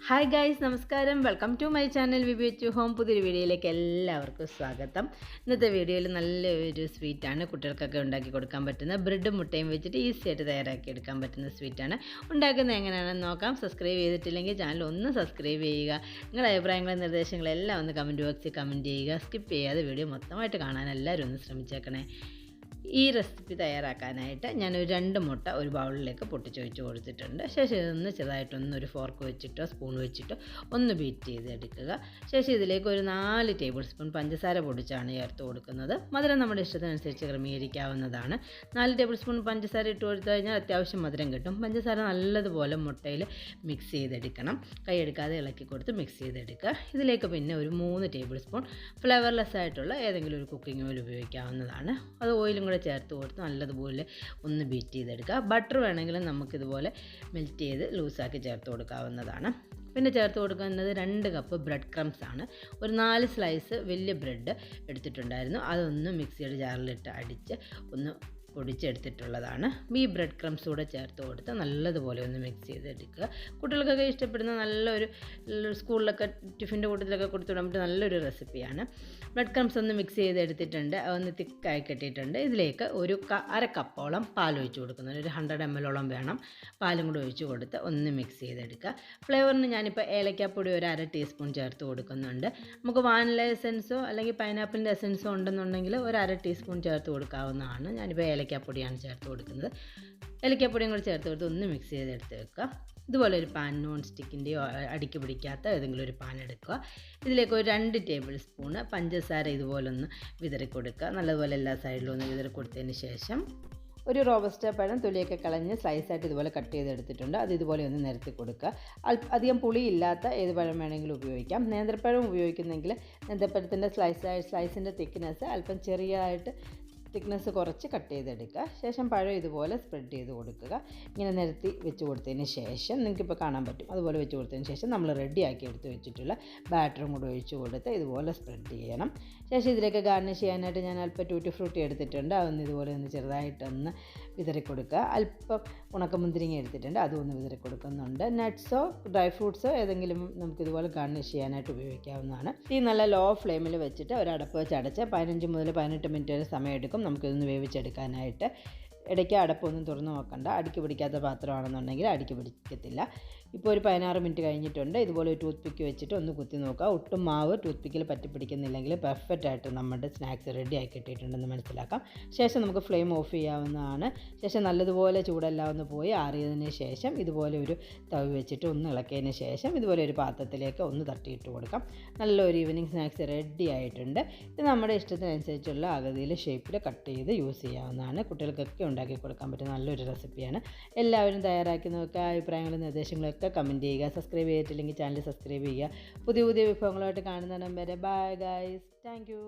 Hi guys, നമസ്കാരം. Welcome to my channel VB Achu home. പുതിയൊരു വീഡിയോയിലേക്ക് എല്ലാവർക്കും സ്വാഗതം. ഇന്നത്തെ വീഡിയോയിൽ നല്ലൊരു സ്വീറ്റാണ്, കുട്ടികൾക്കൊക്കെ ഉണ്ടാക്കി കൊടുക്കാൻ പറ്റുന്ന ബ്രെഡും മുട്ടയും വെച്ചിട്ട് ഈസി ആയിട്ട് തയ്യാറാക്കി എടുക്കാൻ പറ്റുന്ന സ്വീറ്റാണ്. ഉണ്ടാക്കുന്നത് എങ്ങനെയാണെന്ന് നോക്കാം. സബ്സ്ക്രൈബ് ചെയ്തിട്ടില്ലെങ്കിൽ ചാനൽ ഒന്ന് സബ്സ്ക്രൈബ് ചെയ്യുക. നിങ്ങളുടെ അഭിപ്രായങ്ങളും നിർദ്ദേശങ്ങളും എല്ലാം ഒന്ന് കമൻറ്റ് ബോക്സിൽ കമൻറ്റ് ചെയ്യുക. സ്കിപ്പ് ചെയ്യാതെ വീഡിയോ മൊത്തമായിട്ട് കാണാൻ എല്ലാവരും ഒന്ന് ശ്രമിച്ചേക്കണേ. ഈ റെസിപ്പി തയ്യാറാക്കാനായിട്ട് ഞാനൊരു 2 മുട്ട ഒരു ബൗളിലേക്ക് പൊട്ടിച്ചൊഴിച്ച് കൊടുത്തിട്ടുണ്ട്. ശേഷം ഇതൊന്ന് ചെറുതായിട്ടൊന്ന് ഒരു ഫോർക്ക് വെച്ചിട്ടോ സ്പൂൺ വെച്ചിട്ടോ ഒന്ന് ബീറ്റ് ചെയ്തെടുക്കുക. ശേഷം ഇതിലേക്ക് ഒരു 4 ടേബിൾ സ്പൂൺ പഞ്ചസാര പൊടിച്ചാണ് ചേർത്ത് കൊടുക്കുന്നത്. മധുരം നമ്മുടെ ഇഷ്ടത്തിനനുസരിച്ച് ക്രമീകരിക്കാവുന്നതാണ്. 4 ടേബിൾ സ്പൂൺ പഞ്ചസാര ഇട്ട് കൊടുത്തു കഴിഞ്ഞാൽ അത്യാവശ്യം മധുരം കിട്ടും. പഞ്ചസാര നല്ലതുപോലെ മുട്ടയിൽ മിക്സ് ചെയ്തെടുക്കണം. കൈയെടുക്കാതെ ഇളക്കി കൊടുത്ത് മിക്സ് ചെയ്തെടുക്കുക. ഇതിലേക്ക് പിന്നെ ഒരു 3 ടേബിൾ സ്പൂൺ ഫ്ലേവർലെസ് ആയിട്ടുള്ള ഏതെങ്കിലും ഒരു കുക്കിംഗ് ഓയിൽ ഉപയോഗിക്കാവുന്നതാണ്. അത് ഓയിലും കൂടെ ചേർത്ത് കൊടുത്ത് നല്ലതുപോലെ ഒന്ന് ബീറ്റ് ചെയ്തെടുക്കുക. ബട്ടർ വേണമെങ്കിലും നമുക്കിതുപോലെ മെൽറ്റ് ചെയ്ത് ലൂസാക്കി ചേർത്ത് കൊടുക്കാവുന്നതാണ്. പിന്നെ ചേർത്ത് കൊടുക്കുന്നത് 2 കപ്പ് ബ്രെഡ് ക്രംസ് ആണ്. ഒരു 4 സ്ലൈസ് വലിയ ബ്രെഡ് എടുത്തിട്ടുണ്ടായിരുന്നു. അതൊന്ന് മിക്സിയുടെ ജാറിലിട്ട് അടിച്ച് ഒന്ന് പൊടിച്ചെടുത്തിട്ടുള്ളതാണ്. ഈ ബ്രെഡ് ക്രംസ് കൂടെ ചേർത്ത് കൊടുത്ത് നല്ലതുപോലെ ഒന്ന് മിക്സ് ചെയ്തെടുക്കുക. കുട്ടികൾക്കൊക്കെ ഇഷ്ടപ്പെടുന്ന നല്ലൊരു സ്കൂളിലൊക്കെ ടിഫിൻ്റെ കൂട്ടത്തിലൊക്കെ കൊടുത്തുവിടാൻ പറ്റുന്ന നല്ലൊരു റെസിപ്പിയാണ്. ബ്രെഡ് ക്രംസ് ഒന്ന് മിക്സ് ചെയ്തെടുത്തിട്ടുണ്ട്. അതൊന്ന് തിക്കായി കെട്ടിയിട്ടുണ്ട്. ഇതിലേക്ക് ഒരു അര കപ്പോളം പാൽ ഒഴിച്ച് കൊടുക്കുന്നുണ്ട്. ഒരു 100 ml വേണം. പാലും കൂടെ ഒഴിച്ച് കൊടുത്ത് ഒന്ന് മിക്സ് ചെയ്തെടുക്കുക. ഫ്ലേവറിന് ഞാനിപ്പോൾ ഏലക്കാപ്പൊടി ഒരു അര ടീസ്പൂൺ ചേർത്ത് കൊടുക്കുന്നുണ്ട്. നമുക്ക് വാനില എസൻസോ അല്ലെങ്കിൽ പൈനാപ്പിളിൻ്റെ എസൻസോ ഉണ്ടെന്നുണ്ടെങ്കിൽ ഒരു അര ടീസ്പൂൺ ചേർത്ത് കൊടുക്കാവുന്നതാണ്. ഞാനിപ്പോൾ ഏലക്കാപ്പൊടിയാണ് ചേർത്ത് കൊടുക്കുന്നത്. ഏലക്കാപ്പൊടിയും കൂടി ചേർത്ത് കൊടുത്ത് ഒന്ന് മിക്സ് ചെയ്തെടുത്ത് വെക്കുക. ഇതുപോലെ ഒരു പാൻ, നോൺ സ്റ്റിക്കിൻ്റെയോ അടിക്ക് പിടിക്കാത്ത ഏതെങ്കിലും ഒരു പാൻ എടുക്കുക. ഇതിലേക്ക് ഒരു 2 ടേബിൾ സ്പൂണ് പഞ്ചസാര ഇതുപോലെ ഒന്ന് വിതറി കൊടുക്കുക. നല്ലതുപോലെ എല്ലാ സൈഡിലും ഒന്ന് വിതറി കൊടുത്തതിന് ശേഷം ഒരു റോബസ്റ്റ പഴം തൊലിയൊക്കെ കളഞ്ഞ് സ്ലൈസായിട്ട് ഇതുപോലെ കട്ട് ചെയ്തെടുത്തിട്ടുണ്ട്. അത് ഇതുപോലെ ഒന്ന് നിരത്തി കൊടുക്കുക. അധികം പുളിയില്ലാത്ത ഏത് പഴം വേണമെങ്കിലും ഉപയോഗിക്കാം. നേന്ത്രപ്പഴം ഉപയോഗിക്കുന്നെങ്കിൽ നേന്ത്രപ്പഴത്തിൻ്റെ സ്ലൈസിൻ്റെ തിക്നെസ് അല്പം ചെറിയതായിട്ട് തിക്നെസ് കുറച്ച് കട്ട് ചെയ്തെടുക്കുക. ശേഷം പഴം ഇതുപോലെ സ്പ്രെഡ് ചെയ്ത് കൊടുക്കുക. ഇങ്ങനെ നിരത്തി വെച്ച് കൊടുത്തതിന് ശേഷം നിങ്ങൾക്കിപ്പോൾ കാണാൻ പറ്റും. അതുപോലെ വെച്ച് കൊടുത്തതിന് ശേഷം നമ്മൾ റെഡിയാക്കി എടുത്ത് വെച്ചിട്ടുള്ള ബാറ്ററും കൂടെ ഒഴിച്ച് കൊടുത്ത് ഇതുപോലെ സ്പ്രെഡ് ചെയ്യണം. ശേഷം ഇതിലേക്ക് ഗാർണിഷ് ചെയ്യാനായിട്ട് ഞാൻ അല്പം ടൂറ്റി ഫ്രൂട്ടി എടുത്തിട്ടുണ്ട്. അതൊന്ന് ഇതുപോലെ ഒന്ന് ചെറുതായിട്ടൊന്ന് വിതറി കൊടുക്കുക. അല്പം ഉണക്കമുന്തിരിങ്ങ എടുത്തിട്ടുണ്ട്. അതൊന്ന് വിതറി കൊടുക്കുന്നുണ്ട്. നട്ട്സോ ഡ്രൈ ഫ്രൂട്ട്സോ ഏതെങ്കിലും നമുക്കിതുപോലെ ഗാർണിഷ് ചെയ്യാനായിട്ട് ഉപയോഗിക്കാവുന്നതാണ്. ഈ നല്ല ലോ ഫ്ലെയിമിൽ വെച്ചിട്ട് ഒരു അടപ്പ് വെച്ച് അടച്ച് 15 മുതൽ 18 മിനിറ്റ് വരെ സമയം എടുക്കും നമുക്കിതൊന്ന് വേവിച്ചെടുക്കാനായിട്ട്. ഇടയ്ക്ക് അടപ്പൊന്നും തുറന്ന് നോക്കണ്ട. അടിക്ക് പിടിക്കാത്ത പാത്രമാണെന്നുണ്ടെങ്കിൽ അടിക്ക് പിടിക്കത്തില്ല. ഇപ്പോൾ ഒരു 16 മിനിറ്റ് കഴിഞ്ഞിട്ടുണ്ട്. ഇതുപോലെ ഒരു ടൂത്ത് പിക്ക് വെച്ചിട്ട് ഒന്ന് കുത്തി നോക്കുക. ഒട്ടും മാവ് ടൂത്ത് പിക്കിൽ പറ്റി പിടിക്കുന്നില്ലെങ്കിൽ പെർഫെക്റ്റ് ആയിട്ട് നമ്മുടെ സ്നാക്സ് റെഡി ആയി കിട്ടിയിട്ടുണ്ടെന്ന് മനസ്സിലാക്കാം. ശേഷം നമുക്ക് ഫ്ലെയിം ഓഫ് ചെയ്യാവുന്നതാണ്. ശേഷം നല്ലതുപോലെ ചൂടെല്ലാം ഒന്ന് പോയി ആറിയതിന് ശേഷം ഇതുപോലെ ഒരു തവി വെച്ചിട്ട് ഒന്ന് ഇളക്കിയതിന് ശേഷം ഇതുപോലെ ഒരു പാത്രത്തിലേക്ക് ഒന്ന് തട്ടിയിട്ട് കൊടുക്കാം. നല്ലൊരു ഈവനിങ് സ്നാക്സ് റെഡി ആയിട്ടുണ്ട്. ഇത് നമ്മുടെ ഇഷ്ടത്തിനനുസരിച്ചുള്ള ആകൃതിയിൽ ഷേപ്പിൽ കട്ട് ചെയ്ത് യൂസ് ചെയ്യാവുന്നതാണ്. കുട്ടികൾക്കൊക്കെ ഉണ്ടാക്കി കൊടുക്കാൻ പറ്റുന്ന നല്ലൊരു റെസിപ്പിയാണ്. എല്ലാവരും തയ്യാറാക്കി നോക്കുക. അഭിപ്രായങ്ങളും നിർദ്ദേശങ്ങളൊക്കെ കമൻറ്റ് ചെയ്യുക. സബ്സ്ക്രൈബ് ചെയ്തിട്ടില്ലെങ്കിൽ ചാനൽ സബ്സ്ക്രൈബ് ചെയ്യുക. പുതിയ പുതിയ വിഭവങ്ങളുമായിട്ട് കാണുന്നിടം വരെ ബൈ ഗൈസ്. Thank you.